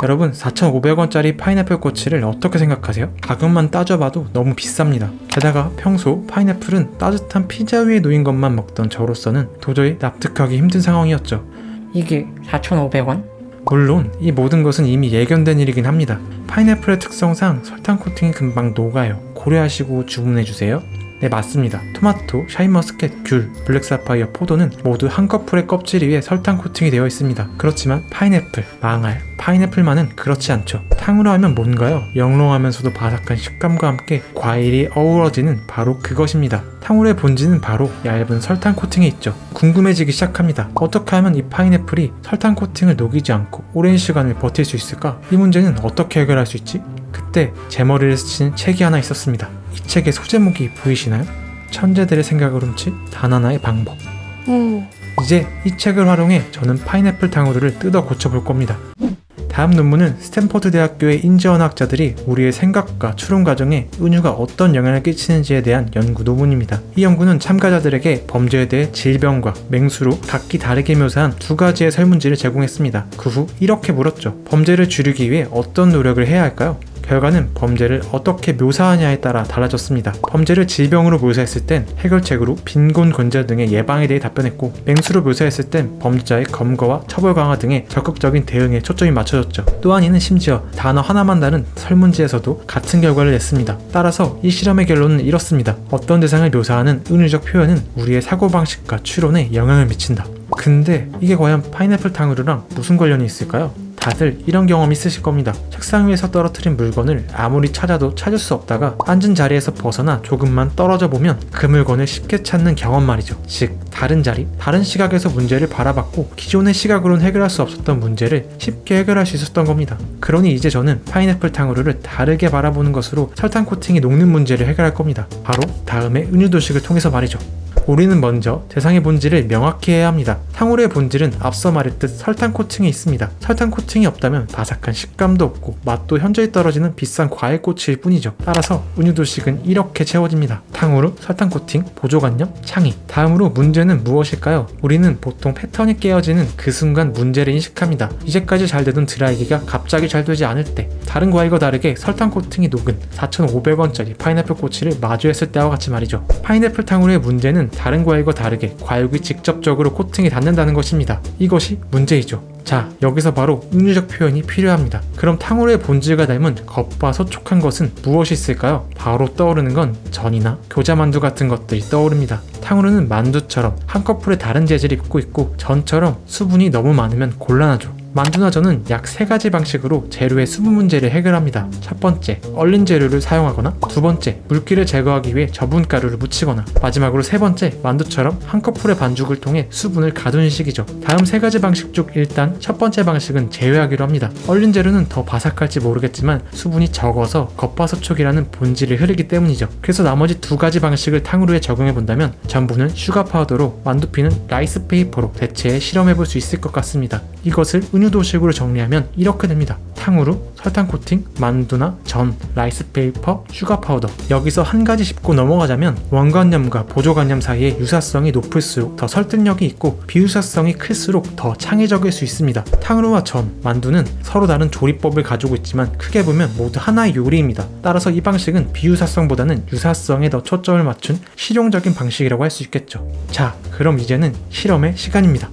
여러분 4,500원짜리 파인애플 꼬치를 어떻게 생각하세요? 가격만 따져봐도 너무 비쌉니다. 게다가 평소 파인애플은 따뜻한 피자 위에 놓인 것만 먹던 저로서는 도저히 납득하기 힘든 상황이었죠. 이게 4,500원? 물론 이 모든 것은 이미 예견된 일이긴 합니다. 파인애플의 특성상 설탕 코팅이 금방 녹아요. 고려하시고 주문해주세요. 네, 맞습니다. 토마토, 샤인머스켓, 귤, 블랙사파이어, 포도는 모두 한꺼풀의 껍질 위에 설탕 코팅이 되어 있습니다. 그렇지만 파인애플, 망할, 파인애플만은 그렇지 않죠. 탕후루 하면 뭔가요? 영롱하면서도 바삭한 식감과 함께 과일이 어우러지는 바로 그것입니다. 탕후루의 본질은 바로 얇은 설탕 코팅에 있죠. 궁금해지기 시작합니다. 어떻게 하면 이 파인애플이 설탕 코팅을 녹이지 않고 오랜 시간을 버틸 수 있을까? 이 문제는 어떻게 해결할 수 있지? 그때 제 머리를 스치는 책이 하나 있었습니다. 이 책의 소제목이 보이시나요? 천재들의 생각을 훔칠 단 하나의 방법. 이제 이 책을 활용해 저는 파인애플 탕후루를 뜯어 고쳐볼 겁니다. 다음 논문은 스탠퍼드 대학교의 인지언어학자들이 우리의 생각과 추론 과정에 은유가 어떤 영향을 끼치는지에 대한 연구 논문입니다. 이 연구는 참가자들에게 범죄에 대해 질병과 맹수로 각기 다르게 묘사한 두 가지의 설문지를 제공했습니다. 그 후 이렇게 물었죠. 범죄를 줄이기 위해 어떤 노력을 해야 할까요? 결과는 범죄를 어떻게 묘사하냐에 따라 달라졌습니다. 범죄를 질병으로 묘사했을 땐 해결책으로 빈곤 건절 등의 예방에 대해 답변했고, 맹수로 묘사했을 땐 범죄자의 검거와 처벌 강화 등의 적극적인 대응에 초점이 맞춰졌죠. 또한 이는 심지어 단어 하나만 다른 설문지에서도 같은 결과를 냈습니다. 따라서 이 실험의 결론은 이렇습니다. 어떤 대상을 묘사하는 은유적 표현은 우리의 사고방식과 추론에 영향을 미친다. 근데 이게 과연 파인애플 탕후루랑 무슨 관련이 있을까요? 다들 이런 경험 있으실 겁니다. 책상 위에서 떨어뜨린 물건을 아무리 찾아도 찾을 수 없다가 앉은 자리에서 벗어나 조금만 떨어져 보면 그 물건을 쉽게 찾는 경험 말이죠. 즉, 다른 자리, 다른 시각에서 문제를 바라봤고 기존의 시각으로는 해결할 수 없었던 문제를 쉽게 해결할 수 있었던 겁니다. 그러니 이제 저는 파인애플 탕후루를 다르게 바라보는 것으로 설탕 코팅이 녹는 문제를 해결할 겁니다. 바로 다음의 은유도식을 통해서 말이죠. 우리는 먼저 대상의 본질을 명확히 해야 합니다. 탕후루의 본질은 앞서 말했듯 설탕 코팅이 있습니다. 설탕 코팅이 없다면 바삭한 식감도 없고 맛도 현저히 떨어지는 비싼 과일 꼬치일 뿐이죠. 따라서 은유도식은 이렇게 채워집니다. 탕후루, 설탕 코팅, 보조관념, 창의. 다음으로 문제는 무엇일까요? 우리는 보통 패턴이 깨어지는 그 순간 문제를 인식합니다. 이제까지 잘 되던 드라이기가 갑자기 잘 되지 않을 때, 다른 과일과 다르게 설탕 코팅이 녹은 4,500원짜리 파인애플 꼬치를 마주했을 때와 같이 말이죠. 파인애플 탕후루의 문제는 다른 과일과 다르게 과육이 직접적으로 코팅이 닿는다는 것입니다. 이것이 문제이죠. 자, 여기서 바로 은유적 표현이 필요합니다. 그럼 탕후루의 본질과 닮은 겉바소촉한 것은 무엇이 있을까요? 바로 떠오르는 건 전이나 교자만두 같은 것들이 떠오릅니다. 탕후루는 만두처럼 한꺼풀에 다른 재질이 입고 있고, 전처럼 수분이 너무 많으면 곤란하죠. 만두나 전은 약 3가지 방식으로 재료의 수분 문제를 해결합니다. 첫 번째, 얼린 재료를 사용하거나, 두 번째, 물기를 제거하기 위해 저분가루를 묻히거나, 마지막으로 세 번째, 만두처럼 한꺼풀의 반죽을 통해 수분을 가두는 식이죠. 다음 3가지 방식 중 일단 첫 번째 방식은 제외하기로 합니다. 얼린 재료는 더 바삭할지 모르겠지만 수분이 적어서 겉바소촉이라는 본질을 흐르기 때문이죠. 그래서 나머지 2가지 방식을 탕후루에 적용해본다면 전부는 슈가 파우더로, 만두피는 라이스 페이퍼로 대체해 실험해볼 수 있을 것 같습니다. 이것을 은유도식으로 정리하면 이렇게 됩니다. 탕후루, 설탕 코팅, 만두나 전, 라이스 페이퍼, 슈가 파우더. 여기서 한 가지 짚고 넘어가자면 원관념과 보조관념 사이의 유사성이 높을수록 더 설득력이 있고 비유사성이 클수록 더 창의적일 수 있습니다. 탕후루와 전, 만두는 서로 다른 조리법을 가지고 있지만 크게 보면 모두 하나의 요리입니다. 따라서 이 방식은 비유사성보다는 유사성에 더 초점을 맞춘 실용적인 방식이라고 할 수 있겠죠. 자, 그럼 이제는 실험의 시간입니다.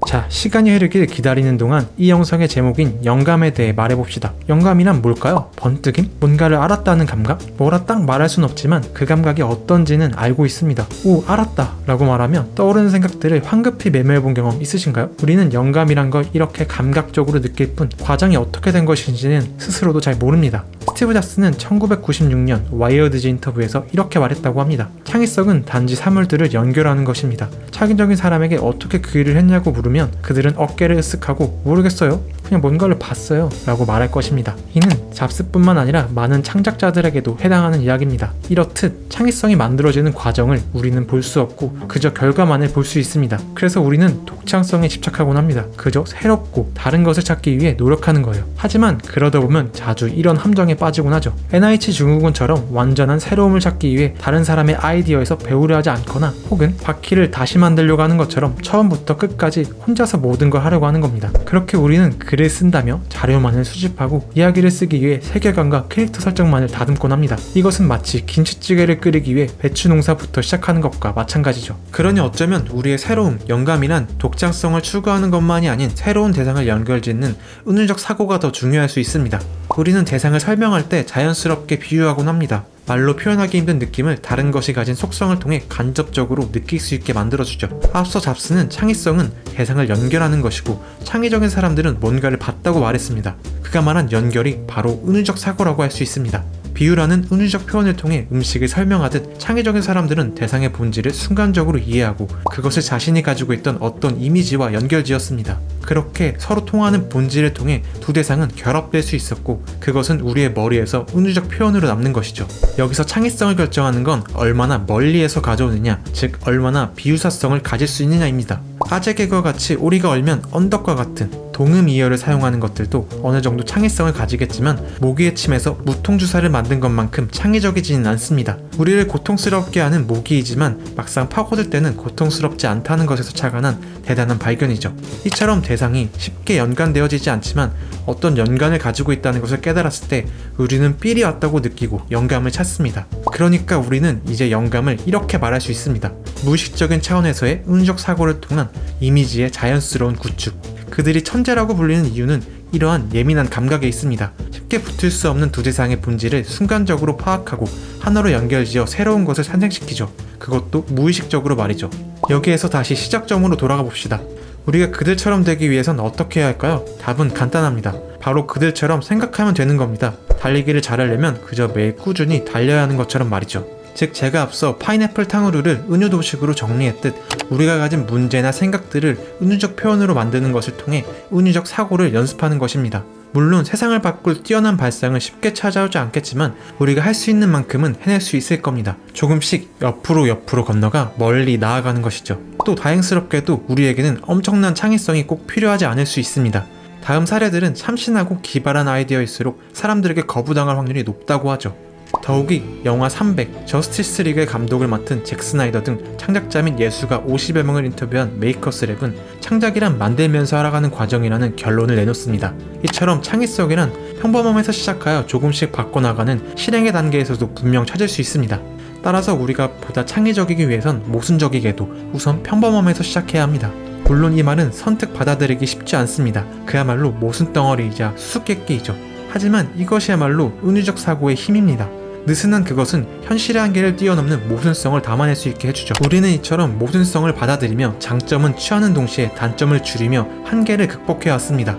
자, 시간이 흐르길 기다리는 동안 이 영상의 제목인 영감에 대해 말해봅시다. 영감이란 뭘까요? 번뜩임? 뭔가를 알았다는 감각? 뭐라 딱 말할 순 없지만 그 감각이 어떤지는 알고 있습니다. 오, 알았다 라고 말하면 떠오르는 생각들을 황급히 메모해본 경험 있으신가요? 우리는 영감이란 걸 이렇게 감각적으로 느낄 뿐 과정이 어떻게 된 것인지는 스스로도 잘 모릅니다. 스티브 잡스는 1996년 와이어드지 인터뷰에서 이렇게 말했다고 합니다. 창의성은 단지 사물들을 연결하는 것입니다. 창의적인 사람에게 어떻게 그 일을 했냐고 물으면 그들은 어깨를 으쓱하고 모르겠어요. 그냥 뭔가를 봤어요. 라고 말할 것입니다. 이는 잡스뿐만 아니라 많은 창작자들에게도 해당하는 이야기입니다. 이렇듯 창의성이 만들어지는 과정을 우리는 볼 수 없고 그저 결과만을 볼 수 있습니다. 그래서 우리는 독창성에 집착하곤 합니다. 그저 새롭고 다른 것을 찾기 위해 노력하는 거예요. 하지만 그러다 보면 자주 이런 함정에 빠지곤 하죠. NIH 증후군처럼 완전한 새로움을 찾기 위해 다른 사람의 아이디어에서 배우려 하지 않거나 혹은 바퀴를 다시 만들려고 하는 것처럼 처음부터 끝까지 혼자서 모든 걸 하려고 하는 겁니다. 그렇게 우리는 글을 쓴다며 자료만을 수집하고 이야기를 쓰기 위해 세계관과 캐릭터 설정만을 다듬곤 합니다. 이것은 마치 김치찌개를 끓이기 위해 배추 농사부터 시작하는 것과 마찬가지죠. 그러니 어쩌면 우리의 새로움, 영감이란 독창성을 추구하는 것만이 아닌 새로운 대상을 연결짓는 운율적 사고가 더 중요할 수 있습니다. 우리는 대상을 설명할 때 자연스럽게 비유하곤 합니다. 말로 표현하기 힘든 느낌을 다른 것이 가진 속성을 통해 간접적으로 느낄 수 있게 만들어주죠. 앞서 잡스는 창의성은 대상을 연결하는 것이고 창의적인 사람들은 뭔가를 봤다고 말했습니다. 그가 말한 연결이 바로 운율적 사고라고 할 수 있습니다. 비유라는 운율적 표현을 통해 음식을 설명하듯 창의적인 사람들은 대상의 본질을 순간적으로 이해하고 그것을 자신이 가지고 있던 어떤 이미지와 연결지었습니다. 그렇게 서로 통하는 본질을 통해 두 대상은 결합될 수 있었고 그것은 우리의 머리에서 운율적 표현으로 남는 것이죠. 여기서 창의성을 결정하는 건 얼마나 멀리에서 가져오느냐, 즉 얼마나 비유사성을 가질 수 있느냐입니다. 아재 개그와 같이 오리가 얼면 언덕과 같은 동음이어를 사용하는 것들도 어느 정도 창의성을 가지겠지만 모기의 침에서 무통주사를 만든 것만큼 창의적이지는 않습니다. 우리를 고통스럽게 하는 모기이지만 막상 파고들 때는 고통스럽지 않다는 것에서 착안한 대단한 발견이죠. 이처럼 대상이 쉽게 연관되어지지 않지만 어떤 연관을 가지고 있다는 것을 깨달았을 때 우리는 삘이 왔다고 느끼고 영감을 찾습니다. 그러니까 우리는 이제 영감을 이렇게 말할 수 있습니다. 무의식적인 차원에서의 운적 사고를 통한 이미지의 자연스러운 구축. 그들이 천재라고 불리는 이유는 이러한 예민한 감각에 있습니다. 쉽게 붙을 수 없는 두 대상의 본질을 순간적으로 파악하고 하나로 연결지어 새로운 것을 탄생시키죠. 그것도 무의식적으로 말이죠. 여기에서 다시 시작점으로 돌아가 봅시다. 우리가 그들처럼 되기 위해선 어떻게 해야 할까요? 답은 간단합니다. 바로 그들처럼 생각하면 되는 겁니다. 달리기를 잘하려면 그저 매일 꾸준히 달려야 하는 것처럼 말이죠. 즉 제가 앞서 파인애플 탕후루를 은유도식으로 정리했듯 우리가 가진 문제나 생각들을 은유적 표현으로 만드는 것을 통해 은유적 사고를 연습하는 것입니다. 물론 세상을 바꿀 뛰어난 발상은 쉽게 찾아오지 않겠지만 우리가 할 수 있는 만큼은 해낼 수 있을 겁니다. 조금씩 옆으로 건너가 멀리 나아가는 것이죠. 또 다행스럽게도 우리에게는 엄청난 창의성이 꼭 필요하지 않을 수 있습니다. 다음 사례들은 참신하고 기발한 아이디어일수록 사람들에게 거부당할 확률이 높다고 하죠. 더욱이 영화 300, 저스티스 리그의 감독을 맡은 잭 스나이더 등 창작자 및 예술가 50여 명을 인터뷰한 메이커스랩은 창작이란 만들면서 알아가는 과정이라는 결론을 내놓습니다. 이처럼 창의성이란 평범함에서 시작하여 조금씩 바꿔나가는 실행의 단계에서도 분명 찾을 수 있습니다. 따라서 우리가 보다 창의적이기 위해선 모순적이게도 우선 평범함에서 시작해야 합니다. 물론 이 말은 선뜻 받아들이기 쉽지 않습니다. 그야말로 모순덩어리이자 수수께끼이죠. 하지만 이것이야말로 은유적 사고의 힘입니다. 느슨한 그것은 현실의 한계를 뛰어넘는 모순성을 담아낼 수 있게 해주죠. 우리는 이처럼 모순성을 받아들이며 장점은 취하는 동시에 단점을 줄이며 한계를 극복해왔습니다.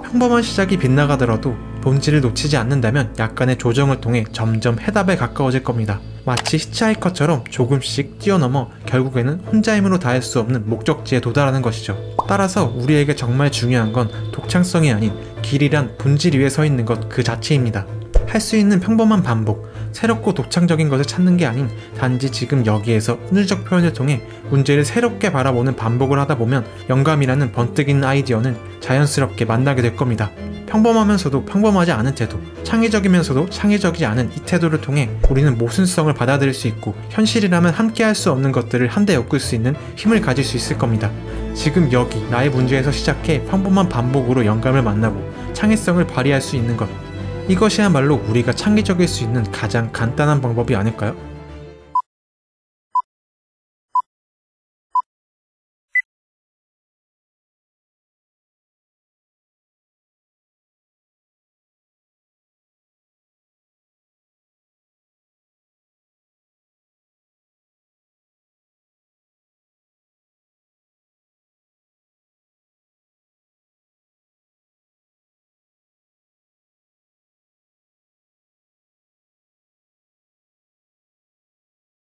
평범한 시작이 빗나가더라도 본질을 놓치지 않는다면 약간의 조정을 통해 점점 해답에 가까워질 겁니다. 마치 히치하이커처럼 조금씩 뛰어넘어 결국에는 혼자 힘으로 닿을 수 없는 목적지에 도달하는 것이죠. 따라서 우리에게 정말 중요한 건 독창성이 아닌 길이란 본질 위에 서 있는 것 그 자체입니다. 할 수 있는 평범한 반복, 새롭고 독창적인 것을 찾는 게 아닌 단지 지금 여기에서 은유적 표현을 통해 문제를 새롭게 바라보는 반복을 하다 보면 영감이라는 번뜩 있는 아이디어는 자연스럽게 만나게 될 겁니다. 평범하면서도 평범하지 않은 태도, 창의적이면서도 창의적이지 않은 이 태도를 통해 우리는 모순성을 받아들일 수 있고 현실이라면 함께 할 수 없는 것들을 한데 엮을 수 있는 힘을 가질 수 있을 겁니다. 지금 여기 나의 문제에서 시작해 평범한 반복으로 영감을 만나고 창의성을 발휘할 수 있는 것, 이것이야말로 우리가 창의적일 수 있는 가장 간단한 방법이 아닐까요?